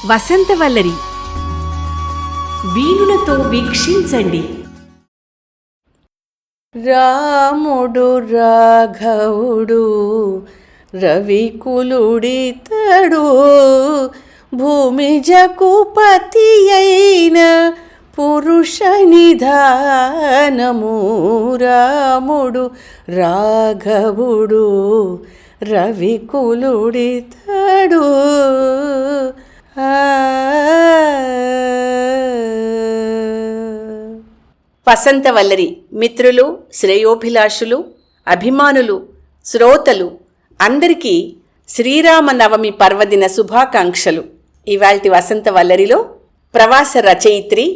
వసంతవల్లరి వీణులతో వీక్షించండి. రాముడు రాఘవుడు రవికులుడితడు, భూమిజకు పతి అయిన పురుష నిధానము. రాముడు రాఘవుడు రవికులుడితడు. వసంతవల్లరి మిత్రులు, శ్రేయోభిలాషులు, అభిమానులు, శ్రోతలు అందరికీ శ్రీరామనవమి పర్వదిన శుభాకాంక్షలు. ఇవాల్టి వసంతవల్లరిలో ప్రవాస రచయిత్రి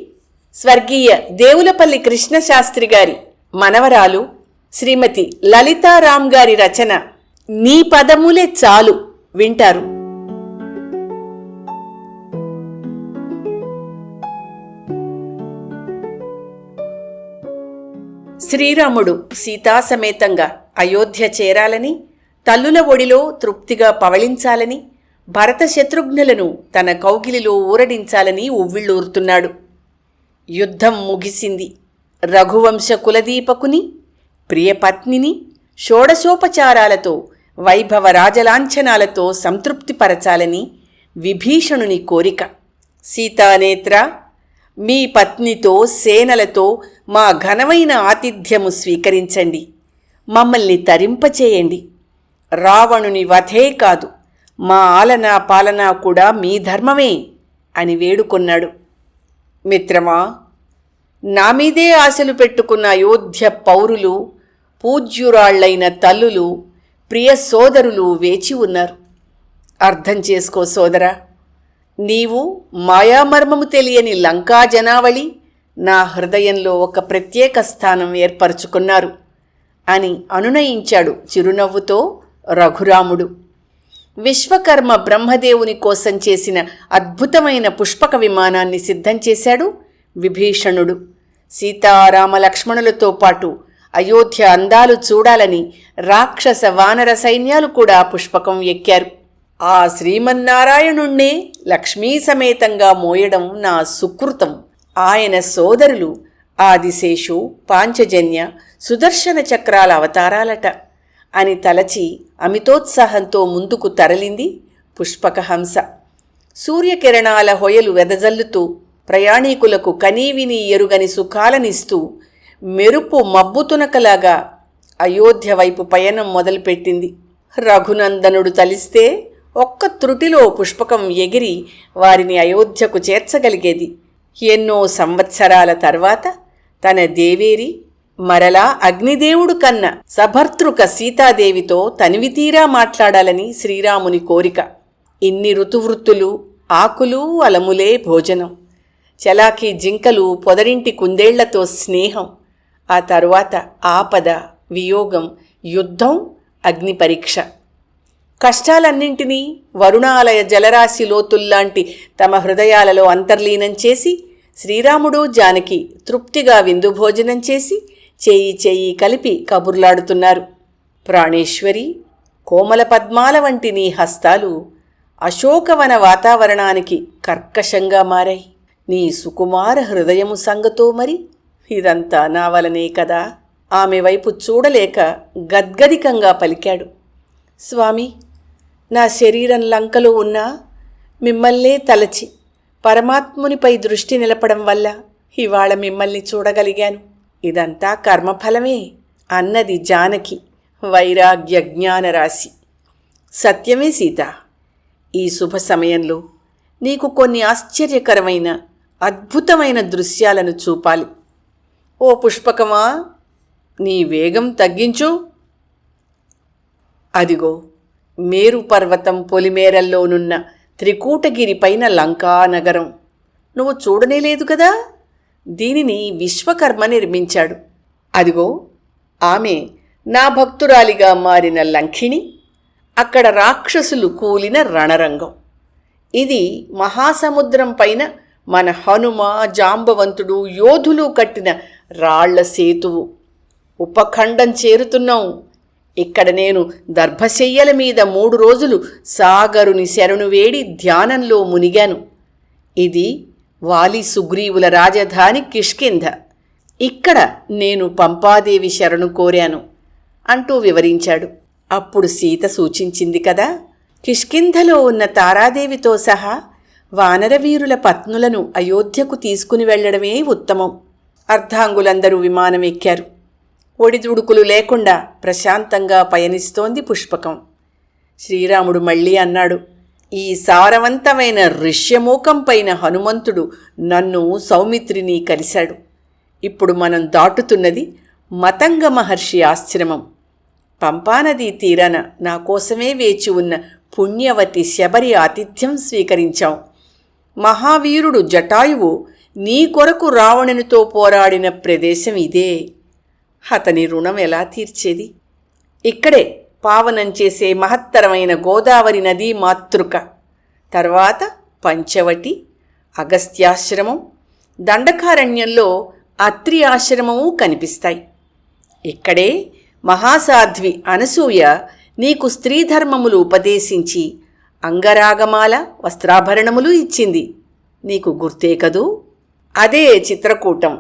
స్వర్గీయ దేవులపల్లి కృష్ణశాస్త్రి గారి మనవరాలు శ్రీమతి లలితారాం గారి రచన నీ పదములే చాలు వింటారు. శ్రీరాముడు సీతాసమేతంగా అయోధ్య చేరాలని, తల్లుల ఒడిలో తృప్తిగా పవళించాలని, భరత శత్రుఘ్నులను తన కౌగిలిలో ఊరడించాలని ఉవ్విళ్ళూరుతున్నాడు. యుద్ధం ముగిసింది. రఘువంశ కులదీపకుని ప్రియపత్నిని షోడశోపచారాలతో వైభవ రాజలాంఛనాలతో సంతృప్తిపరచాలని విభీషణుని కోరిక. సీతానేత్ర, మీ పత్నితో సేనలతో మా ఘనమైన ఆతిథ్యము స్వీకరించండి, మమ్మల్ని తరింపచేయండి. రావణుని వధే కాదు, మా ఆలనా పాలనా కూడా మీ ధర్మమే అని వేడుకొన్నాడు. మిత్రమా, నా మీదే ఆశలు పెట్టుకున్న అయోధ్య పౌరులు, పూజ్యురాళ్లైన తల్లులు, ప్రియ సోదరులు వేచి ఉన్నారు. అర్థం చేసుకో సోదరా, నీవు మాయామర్మము తెలియని లంకా జనావళి నా హృదయంలో ఒక ప్రత్యేక స్థానం ఏర్పరచుకున్నారు అని అనునయించాడు చిరునవ్వుతో రఘురాముడు. విశ్వకర్మ బ్రహ్మదేవుని కోసం చేసిన అద్భుతమైన పుష్పక విమానాన్ని సిద్ధం చేశాడు విభీషణుడు. సీతారామ లక్ష్మణులతో పాటు అయోధ్య అందాలు చూడాలని రాక్షస వానర సైన్యాలు కూడా పుష్పకం ఎక్కారు. ఆ శ్రీమన్నారాయణుణ్ణే లక్ష్మీ సమేతంగా మోయడం నా సుకృతం. ఆయన సోదరులు ఆదిశేషు, పాంచజన్య, సుదర్శన చక్రాల అవతారాలట అని తలచి అమితోత్సాహంతో ముందుకు తరలింది పుష్పకహంస. సూర్యకిరణాల హొయలు వెదజల్లుతూ ప్రయాణీకులకు కనీవిని ఎరుగని సుఖాలనిస్తూ మెరుపు మబ్బుతునకలాగా అయోధ్య వైపు పయనం మొదలుపెట్టింది. రఘునందనుడు తలిస్తే ఒక్క త్రుటిలో పుష్పకం ఎగిరి వారిని అయోధ్యకు చేర్చగలిగేది. ఎన్నో సంవత్సరాల తర్వాత తన దేవేరి మరలా అగ్నిదేవుడు కన్న సభర్తృక సీతాదేవితో తనివితీరా మాట్లాడాలని శ్రీరాముని కోరిక. ఇన్ని ఋతువృత్తులు, ఆకులు అలములే భోజనం, చలాకీ జింకలు, పొదరింటి కుందేళ్లతో స్నేహం, ఆ తరువాత ఆపద, వియోగం, యుద్ధం, అగ్ని పరీక్ష. కష్టాలన్నింటినీ వరుణాలయ జలరాశి లోతుల్లాంటి తమ హృదయాలలో అంతర్లీనం చేసి శ్రీరాముడు జానకి తృప్తిగా విందు భోజనం చేసి చేయి చేయి కలిపి కబుర్లాడుతున్నారు. ప్రాణేశ్వరి, కోమల పద్మాల వంటి నీ హస్తాలు అశోకవన వాతావరణానికి కర్కశంగా మారాయి. నీ సుకుమార హృదయము సంగతో మరి ఇదంతా నా వలనే కదా. ఆమె వైపు చూడలేక గద్గదికంగా పలికాడు. స్వామి, నా శరీరం లంకలో ఉన్నా మిమ్మల్నే తలచి పరమాత్మునిపై దృష్టి నిలపడం వల్ల ఇవాళ మిమ్మల్ని చూడగలిగాను. ఇదంతా కర్మఫలమే అన్నది జానకి వైరాగ్య జ్ఞానరాశి. సత్యమే సీత, ఈ శుభ సమయంలో నీకు కొన్ని ఆశ్చర్యకరమైన అద్భుతమైన దృశ్యాలను చూపాలి. ఓ పుష్పకమా, నీ వేగం తగ్గించు. అదిగో మేరు పర్వతం పొలిమేరల్లోనున్న త్రికూటగిరిపైన లంకానగరం. నువ్వు చూడనేలేదు కదా. దీనిని విశ్వకర్మ నిర్మించాడు. అదిగో ఆమె నా భక్తురాలిగా మారిన లంకిణి, అక్కడ రాక్షసులు కూలిన రణరంగం. ఇది మహాసముద్రం పైన మన హనుమ, జాంబవంతుడు, యోధులు కట్టిన రాళ్ల సేతువు. ఉపఖండం చేరుతున్నాం. ఇక్కడ నేను దర్భశయ్యల మీద 3 రోజులు సాగరుని శరణు వేడి ధ్యానంలో మునిగాను. ఇది వాలి సుగ్రీవుల రాజధాని కిష్కింధ. ఇక్కడ నేను పంపాదేవి శరణు కోరాను అంటూ వివరించాడు. అప్పుడు సీత సూచించింది కదా, కిష్కింధలో ఉన్న తారాదేవితో సహా వానరవీరుల పత్నులను అయోధ్యకు తీసుకుని వెళ్లడమే ఉత్తమం. అర్ధాంగులందరూ విమానం ఎక్కారు. ఒడిదుడుకులు లేకుండా ప్రశాంతంగా పయనిస్తోంది పుష్పకం. శ్రీరాముడు మళ్ళీ అన్నాడు, ఈ సారవంతమైన ఋష్యమూకంపైన హనుమంతుడు నన్ను సౌమిత్రిని కలిశాడు. ఇప్పుడు మనం దాటుతున్నది మతంగ మహర్షి ఆశ్రమం. పంపానదీ తీరాన నా కోసమే వేచి ఉన్న పుణ్యవతి శబరి ఆతిథ్యం స్వీకరించాం. మహావీరుడు జటాయువు నీ కొరకు రావణునితో పోరాడిన ప్రదేశం ఇదే. అతని రుణం ఎలా తీర్చేది? ఇక్కడే పావనం చేసే మహత్తరమైన గోదావరి నదీ మాతృక, తర్వాత పంచవటి, అగస్త్యాశ్రమం, దండకారణ్యంలో అత్రి ఆశ్రమము కనిపిస్తాయి. ఇక్కడే మహాసాధ్వి అనసూయ నీకు స్త్రీధర్మములు ఉపదేశించి అంగరాగమాల వస్త్రాభరణములు ఇచ్చింది. నీకు గుర్తే కదూ? అదే చిత్రకూటం.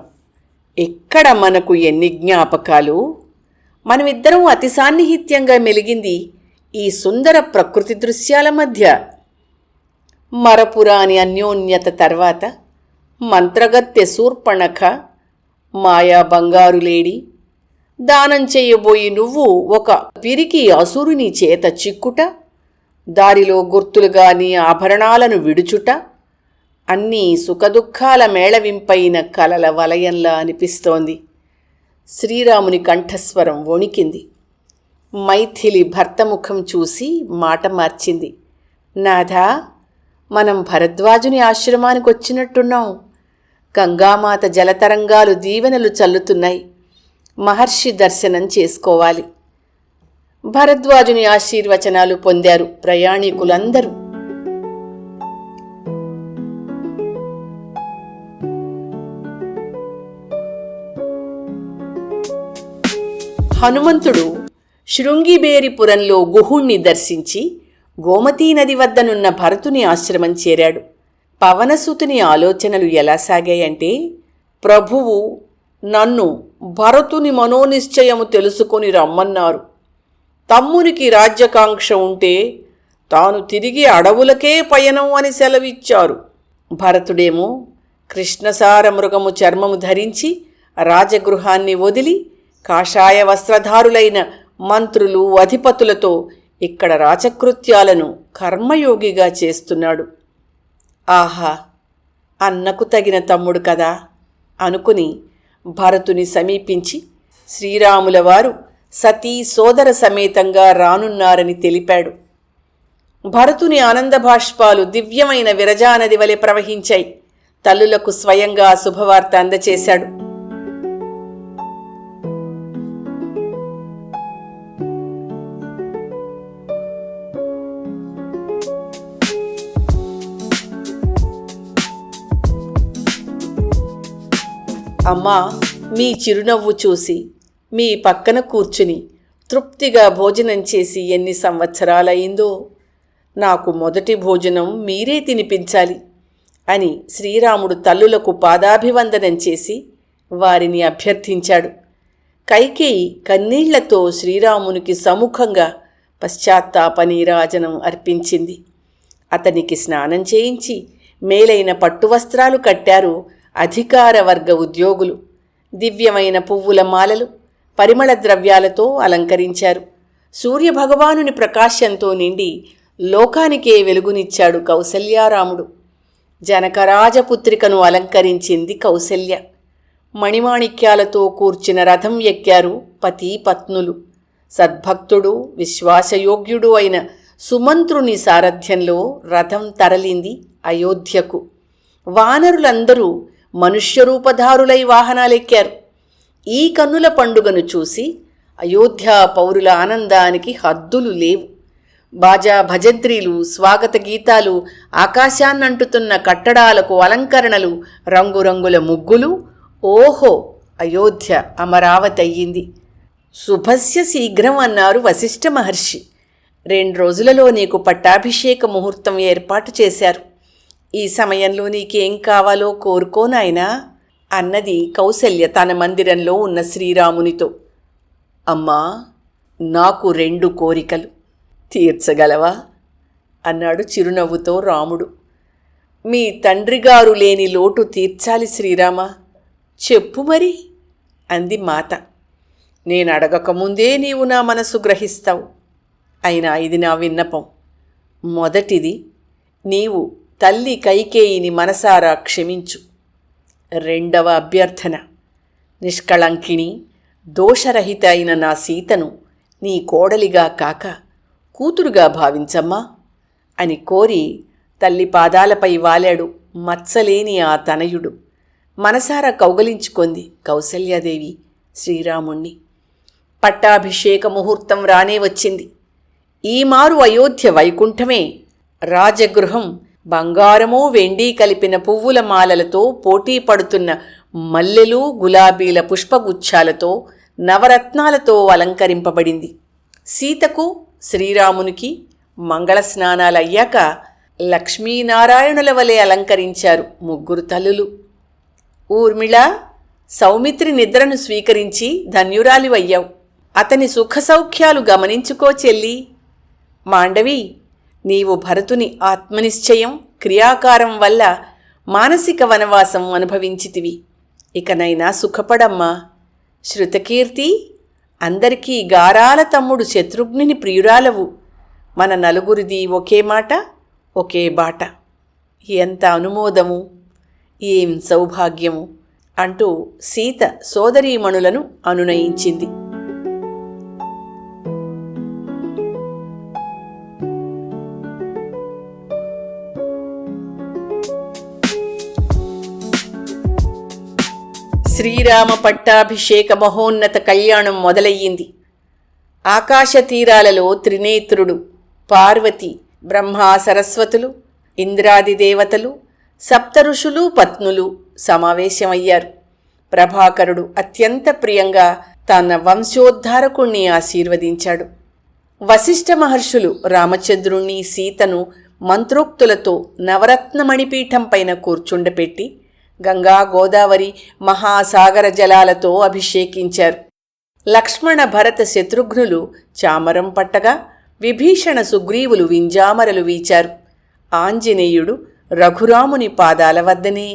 ఎక్కడ మనకు ఎన్ని జ్ఞాపకాలు! మనమిద్దరం అతి సాన్నిహిత్యంగా మెలిగింది ఈ సుందర ప్రకృతి దృశ్యాల మధ్య. మరపురాని అన్యోన్యత తర్వాత మంత్రగత్తె శూర్పణఖ, మాయా బంగారులేడి, దానం చెయ్యబోయి నువ్వు ఒక పిరికి అసురుని చేత చిక్కుట, దారిలో గుర్తులుగా నీ ఆభరణాలను విడుచుట, అన్నీ సుఖదుఖాల మేళవింపైన కలల వలయంలా అనిపిస్తోంది. శ్రీరాముని కంఠస్వరం వణికింది. మైథిలి భర్త ముఖం చూసి మాట మార్చింది. నాథా, మనం భరద్వాజుని ఆశ్రమానికి వచ్చినట్టున్నాం. గంగామాత జలతరంగాలు దీవెనలు చల్లుతున్నాయి. మహర్షి దర్శనం చేసుకోవాలి. భరద్వాజుని ఆశీర్వచనాలు పొందారు ప్రయాణికులందరూ. హనుమంతుడు శృంగిబేరిపురంలో గుహుణ్ణి దర్శించి గోమతీ నది వద్దనున్న భరతుని ఆశ్రమం చేరాడు. పవనసుతుని ఆలోచనలు ఎలా సాగాయంటే, ప్రభువు నన్ను భరతుని మనోనిశ్చయము తెలుసుకొని రమ్మన్నారు. తమ్మునికి రాజ్యకాంక్ష ఉంటే తాను తిరిగి అడవులకే పయనం అని సెలవిచ్చారు. భరతుడేమో కృష్ణసార మృగము చర్మము ధరించి రాజగృహాన్ని వదిలి కాషాయ వస్త్రధారులైన మంత్రులు అధిపతులతో ఇక్కడ రాజకృత్యాలను కర్మయోగిగా చేస్తున్నాడు. ఆహా, అన్నకు తగిన తమ్ముడు కదా అనుకుని భరతుని సమీపించి శ్రీరాముల వారు సతీ సోదర సమేతంగా రానున్నారని తెలిపాడు. భరతుని ఆనందభాష్పాలు దివ్యమైన విరజానది వలె ప్రవహించాయి. తల్లులకు స్వయంగా శుభవార్త అందచేశాడు. అమ్మా, మీ చిరునవ్వు చూసి మీ పక్కన కూర్చుని తృప్తిగా భోజనం చేసి ఎన్ని సంవత్సరాలయిందో. నాకు మొదటి భోజనం మీరే తినిపించాలి అని శ్రీరాముడు తల్లులకు పాదాభివందనం చేసి వారిని అభ్యర్థించాడు. కైకేయి కన్నీళ్లతో శ్రీరామునికి సముఖంగా పశ్చాత్తాప నీరాజనం అర్పించింది. అతనికి స్నానం చేయించి మేలైన పట్టువస్త్రాలు కట్టారు అధికార వర్గ ఉద్యోగులు. దివ్యమైన పువ్వుల మాలలు, పరిమళ ద్రవ్యాలతో అలంకరించారు. సూర్యభగవానుని ప్రకాశంతో నిండి లోకానికే వెలుగునిచ్చాడు కౌసల్యారాముడు. జనకరాజపుత్రికను అలంకరించింది కౌసల్య. మణిమాణిక్యాలతో కూర్చిన రథం ఎక్కారు పతి పత్నులు. సద్భక్తుడు, విశ్వాసయోగ్యుడు అయిన సుమంత్రుని సారథ్యంలో రథం తరలింది అయోధ్యకు. వానరులందరూ మనుష్యరూపధారులై వాహనాలెక్కారు. ఈ కన్నుల పండుగను చూసి అయోధ్యా పౌరుల ఆనందానికి హద్దులు లేవు. బాజా భజంత్రీలు, స్వాగత గీతాలు, ఆకాశాన్నంటుతున్న కట్టడాలకు అలంకరణలు, రంగురంగుల ముగ్గులు. ఓహో, అయోధ్య అమరావతి అయ్యింది. శుభస్య శీఘ్రం అన్నారు వశిష్ఠ మహర్షి. 2 రోజులలో నీకు పట్టాభిషేక ముహూర్తం ఏర్పాటు చేశారు. ఈ సమయంలో నీకేం కావాలో కోరుకో నాయనా అన్నది కౌసల్య తన మందిరంలో ఉన్న శ్రీరామునితో. అమ్మా, నాకు 2 కోరికలు తీర్చగలవా అన్నాడు చిరునవ్వుతో రాముడు. మీ తండ్రిగారు లేని లోటు తీర్చాలి శ్రీరామ, చెప్పు మరి అంది మాత. నేనడగకముందే నీవు నా మనసు గ్రహిస్తావు. అయినా ఇది నా విన్నపం. మొదటిది, నీవు తల్లి కైకేయిని మనసారా క్షమించు. రెండవ అభ్యర్థన, నిష్కళంకిణి దోషరహిత అయిన నా సీతను నీ కోడలిగా కాక కూతురుగా భావించమ్మా అని కోరి తల్లి పాదాలపై వాలాడు మచ్చలేని ఆ తనయుడు. మనసారా కౌగలించుకొంది కౌసల్యాదేవి శ్రీరాముణ్ణి. పట్టాభిషేక ముహూర్తం రానే వచ్చింది. ఈ మారు అయోధ్య వైకుంఠమే. రాజగృహం బంగారము వెండి కలిపిన పువ్వుల మాలలతో పోటీ పడుతున్న మల్లెలు గులాబీల పుష్పగుచ్ఛాలతో నవరత్నాలతో అలంకరింపబడింది. సీతకు శ్రీరామునికి మంగళ స్నానాలయ్యాక లక్ష్మీనారాయణుల వలె అలంకరించారు 3 తల్లులు. ఊర్మిళ, సౌమిత్రి నిద్రను స్వీకరించి ధన్యురాలివయ్యావు. అతని సుఖసౌఖ్యాలు గమనించుకో చెల్లి. మాండవి, నీవు భరతుని ఆత్మనిశ్చయం క్రియాకారం వల్ల మానసిక వనవాసం అనుభవించితివి. ఇకనైనా సుఖపడమ్మా. శృతకీర్తి, అందరికీ గారాల తమ్ముడు శత్రుఘ్నుని ప్రియురాలవు. మన నలుగురిది ఒకే మాట, ఒకే బాట. ఎంత అనుమోదము, ఏం సౌభాగ్యము అంటూ సీత సోదరీమణులను అనునయించింది. శ్రీరామ పట్టాభిషేక మహోన్నత కళ్యాణం మొదలయ్యింది. ఆకాశ తీరాలలో త్రినేత్రుడు, పార్వతి, బ్రహ్మా సరస్వతులు, ఇంద్రాది దేవతలు, సప్తఋషులు పత్నులు సమావేశమయ్యారు. ప్రభాకరుడు అత్యంత ప్రియంగా తన వంశోద్ధారకుణ్ణి ఆశీర్వదించాడు. వశిష్ఠ మహర్షులు రామచంద్రుణ్ణి సీతను మంత్రోక్తులతో నవరత్నమణిపీఠం పైన కూర్చుండపెట్టి గంగా గోదావరి మహాసాగర జలాలతో అభిషేకించారు. లక్ష్మణ భరత శత్రుఘ్నులు చామరం పట్టగా విభీషణ సుగ్రీవులు వింజామరలు వీచారు. ఆంజనేయుడు రఘురాముని పాదాల వద్దనే.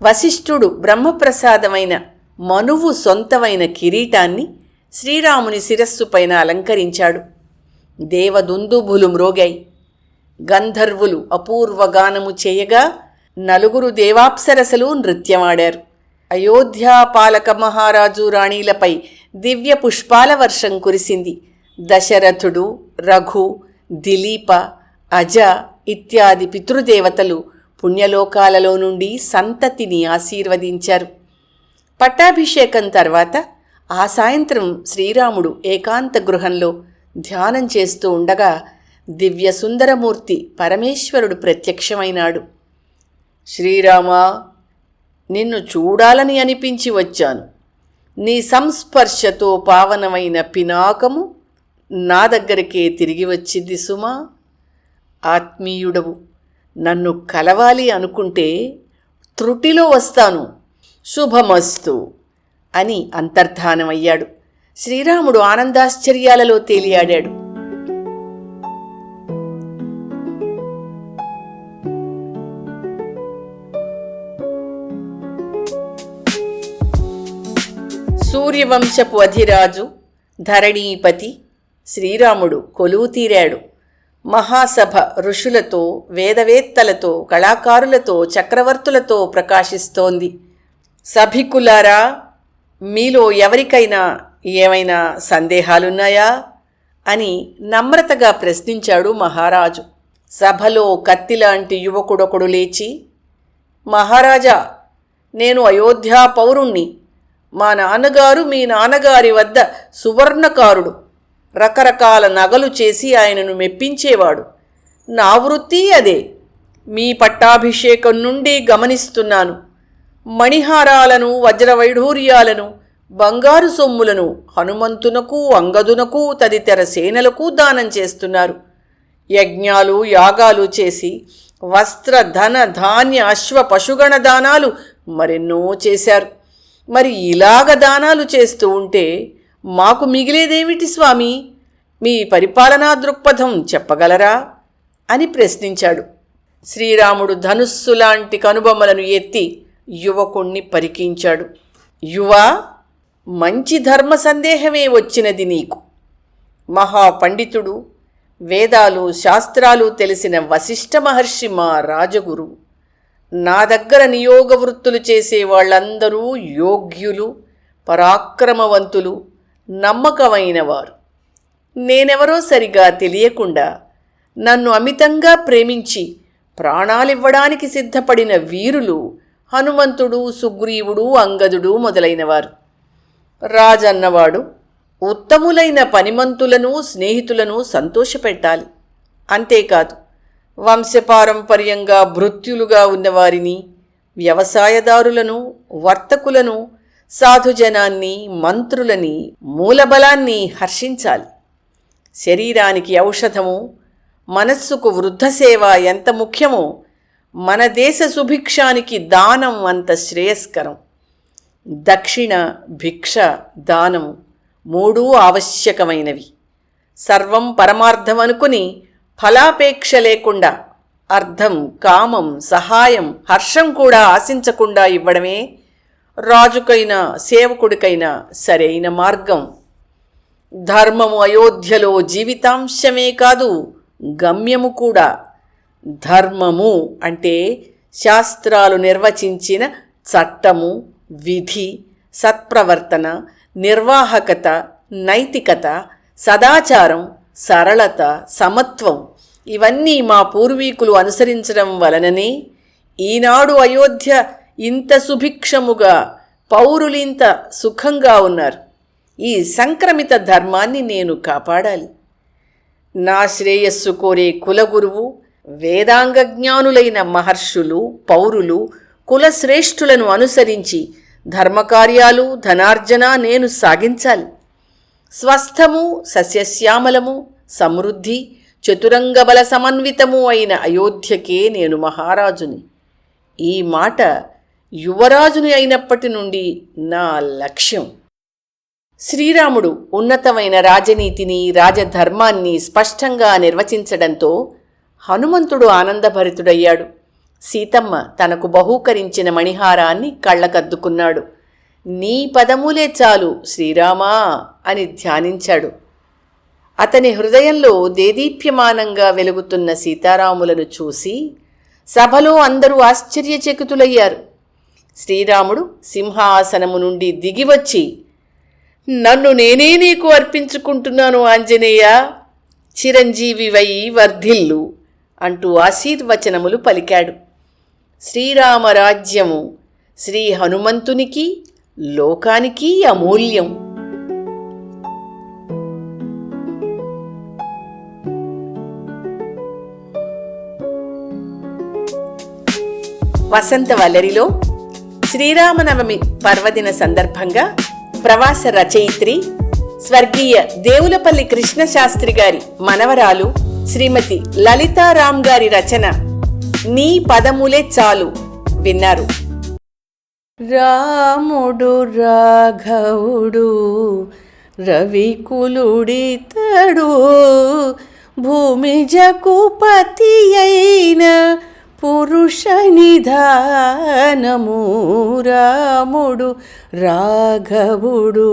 వశిష్ఠుడు బ్రహ్మప్రసాదమైన మనువు సొంతమైన కిరీటాన్ని శ్రీరాముని శిరస్సుపైన అలంకరించాడు. దేవదుందుభులు మ్రోగాయి. గంధర్వులు అపూర్వగానము చేయగా 4 దేవాప్సరసలు నృత్యమాడారు. అయోధ్యాపాలక మహారాజు రాణీలపై దివ్య పుష్పాల వర్షం కురిసింది. దశరథుడు, రఘు, దిలీప, అజ ఇత్యాది పితృదేవతలు పుణ్యలోకాలలో నుండి సంతతిని ఆశీర్వదించారు. పట్టాభిషేకం తర్వాత ఆ సాయంత్రం శ్రీరాముడు ఏకాంత గృహంలో ధ్యానం చేస్తూ ఉండగా దివ్య సుందరమూర్తి పరమేశ్వరుడు ప్రత్యక్షమైనాడు. శ్రీరామా, నిన్ను చూడాలని అనిపించి వచ్చాను. నీ సంస్పర్శతో పావనమైన పినాకము నా దగ్గరికే తిరిగి వచ్చింది సుమా. ఆత్మీయుడవు, నన్ను కలవాలి అనుకుంటే త్రుటిలో వస్తాను. శుభమస్తు అని అంతర్ధానమయ్యాడు. శ్రీరాముడు ఆనందాశ్చర్యాలలో తేలియాడాడు. సూర్యవంశపు అధిరాజు ధరణీపతి శ్రీరాముడు కొలువు తీరాడు. మహాసభ ఋషులతో, వేదవేత్తలతో, కళాకారులతో, చక్రవర్తులతో ప్రకాశిస్తోంది. సభికులారా, మీలో ఎవరికైనా ఏమైనా సందేహాలున్నాయా అని నమ్రతగా ప్రశ్నించాడు మహారాజు. సభలో కత్తిలాంటి యువకుడొకడు లేచి, మహారాజా, నేను అయోధ్యా పౌరుణ్ణి. మా నాన్నగారు మీ నాన్నగారి వద్ద సువర్ణకారుడు. రకరకాల నగలు చేసి ఆయనను మెప్పించేవాడు. నా వృత్తి అదే. మీ పట్టాభిషేకం నుండి గమనిస్తున్నాను. మణిహారాలను, వజ్రవైఢూర్యాలను, బంగారు సొమ్ములను హనుమంతునకు, అంగదునకు తదితర సేనలకు దానం చేస్తున్నారు. యజ్ఞాలు, యాగాలు చేసి వస్త్ర ధన ధాన్య అశ్వ పశుగణ దానాలు మరెన్నో చేశారు. మరి ఇలాగ దానాలు చేస్తూ ఉంటే మాకు మిగిలేదేమిటి స్వామి? మీ పరిపాలనా దృక్పథం చెప్పగలరా అని ప్రశ్నించాడు. శ్రీరాముడు ధనుస్సులాంటి కనుబొమ్మలను ఎత్తి యువకుణ్ణి పరికించాడు. యువా, మంచి ధర్మ సందేహమే వచ్చినది నీకు. మహాపండితుడు, వేదాలు శాస్త్రాలు తెలిసిన వశిష్ఠ మహర్షి మా రాజగురువు. నా దగ్గర నియోగ వృత్తులు చేసే వాళ్ళందరూ యోగ్యులు, పరాక్రమవంతులు, నమ్మకమైన వారు. నేనెవరో సరిగా తెలియకుండా నన్ను అమితంగా ప్రేమించి ప్రాణాలివ్వడానికి సిద్ధపడిన వీరులు హనుమంతుడు, సుగ్రీవుడు, అంగదుడు మొదలైనవారు. రాజన్నవాడు ఉత్తములైన పనిమంతులను, స్నేహితులను సంతోషపెట్టాలి. అంతేకాదు, వంశపారంపర్యంగా భృత్యులుగా ఉన్నవారిని, వ్యవసాయదారులను, వర్తకులను, సాధుజనాన్ని, మంత్రులని, మూలబలాన్ని హర్షించాలి. శరీరానికి ఔషధము, మనస్సుకు వృద్ధసేవ ఎంత ముఖ్యమో మన దేశ సుభిక్షానికి దానం అంత శ్రేయస్కరం. దక్షిణ, భిక్ష, దానం మూడూ ఆవశ్యకమైనవి. సర్వం పరమార్థం అనుకుని ఫలాపేక్ష లేకుండా అర్థం, కామం, సహాయం, హర్షం కూడా ఆశించకుండా ఇవ్వడమే రాజుకైనా సేవకుడికైనా సరైన మార్గం. ధర్మము అయోధ్యలో జీవితాంశమే కాదు, గమ్యము కూడా. ధర్మము అంటే శాస్త్రాలు నిర్వచించిన చట్టము, విధి, సత్ప్రవర్తన, నిర్వాహకత, నైతికత, సదాచారం, సరళత, సమత్వం. ఇవన్నీ మా పూర్వీకులు అనుసరించడం వలననే ఈనాడు అయోధ్య ఇంత సుభిక్షముగా, పౌరులింత సుఖంగా ఉన్నారు. ఈ సంక్రమిత ధర్మాన్ని నేను కాపాడాలి. నా శ్రేయస్సు కోరే కులగురువు, వేదాంగ జ్ఞానులైన మహర్షులు, పౌరులు, కులశ్రేష్ఠులను అనుసరించి ధర్మకార్యాలు, ధనార్జన నేను సాగించాలి. స్వస్థము, సస్యశ్యామలము, సమృద్ధి, చతురంగ బల సమన్వితము అయిన అయోధ్యకే నేను మహారాజుని. ఈ మాట యువరాజుని అయినప్పటి నుండి నా లక్ష్యం. శ్రీరాముడు ఉన్నతమైన రాజనీతిని, రాజధర్మాన్ని స్పష్టంగా నిర్వచించడంతో హనుమంతుడు ఆనందభరితుడయ్యాడు. సీతమ్మ తనకు బహూకరించిన మణిహారాన్ని కళ్ళకద్దుకున్నాడు. నీ పదములే చాలు శ్రీరామా అని ధ్యానించాడు. అతని హృదయంలో దేదీప్యమానంగా వెలుగుతున్న సీతారాములను చూసి సభలో అందరూ ఆశ్చర్యచకితులయ్యారు. శ్రీరాముడు సింహాసనము నుండి దిగివచ్చి, నన్ను నేనే నీకు అర్పించుకుంటున్నాను ఆంజనేయ, చిరంజీవివై వర్ధిల్లు అంటూ ఆశీర్వచనములు పలికాడు. శ్రీరామరాజ్యము శ్రీ హనుమంతునికి, లోకానికి అమూల్యం. వసంత వల్లరిలో శ్రీరామనవమి పర్వదిన సందర్భంగా ప్రవాస రచయిత్రి స్వర్గీయ దేవులపల్లి కృష్ణశాస్త్రి గారి మనవరాలు శ్రీమతి లలితారాం గారి రచన నీ పదములే చాలు విన్నారు. రాముడు రాఘవుడు రవికులుడితడు, భూమిజకు పతి అయిన పురుష నిధానము. రాముడు రాఘవుడు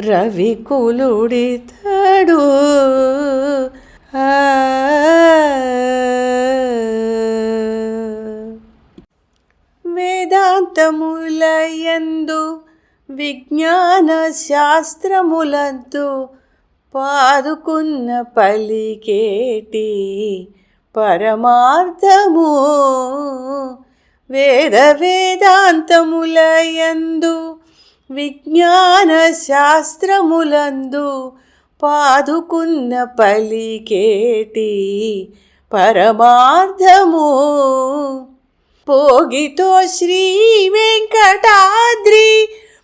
రవికులుడితడు. వేదాంతములయందు విజ్ఞాన శాస్త్రములందు పాదుకున్న పలికేటి పరమార్థము. వేదాంతములయందు విజ్ఞాన శాస్త్రములందు పాదుకున్న పలికేటి పరమార్థము. పోగితో శ్రీ వెంకటాద్రి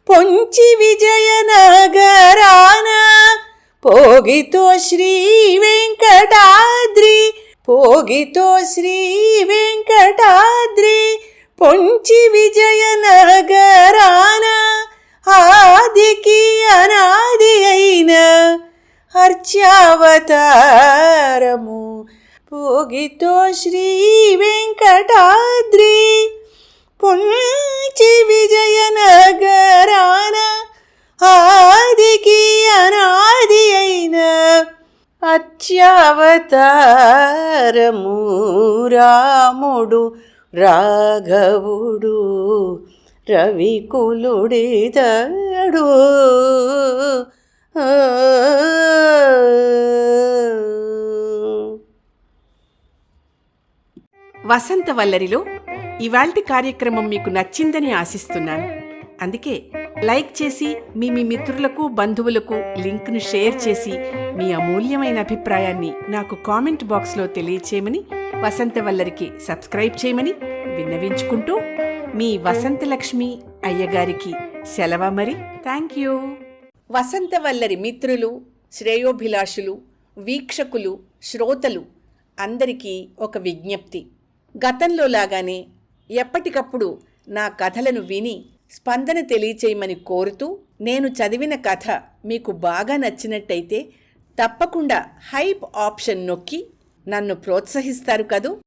పొంచి విజయనగరాన, పోగితో శ్రీ వెంకటాద్రి పోగితో శ్రీ వెంకటాద్రి పొంచి విజయనగరాన ఆదికి అనాది అయిన అర్చావతారము. పోగితో శ్రీ వెంకటాద్రి పొంచి విజయనగరాన ఆదికి అనాది అయిన అర్చావతారము. రాముడు రాఘవుడు రవికులుడితడు. వసంతవల్లరిలో ఇవాల్టి కార్యక్రమం మీకు నచ్చిందని ఆశిస్తున్నాను. అందుకే లైక్ చేసి మీ మిత్రులకు బంధువులకు లింక్ను షేర్ చేసి మీ అమూల్యమైన అభిప్రాయాన్ని నాకు కామెంట్ బాక్స్లో తెలియచేయమని, వసంతవల్లరికి సబ్స్క్రైబ్ చేయమని విన్నవించుకుంటూ మీ వసంతలక్ష్మి అయ్యగారికి సెలవు. మరి థ్యాంక్ యూ. వసంతవల్లరి మిత్రులు, శ్రేయోభిలాషులు, వీక్షకులు, శ్రోతలు అందరికీ ఒక విజ్ఞప్తి. గతంలో లాగానే ఎప్పటికప్పుడు నా కథలను విని స్పందన తెలియచేయమని కోరుతూ, నేను చదివిన కథ మీకు బాగా నచ్చినట్టయితే తప్పకుండా హైప్ ఆప్షన్ నొక్కి నన్ను ప్రోత్సహిస్తారు కదూ.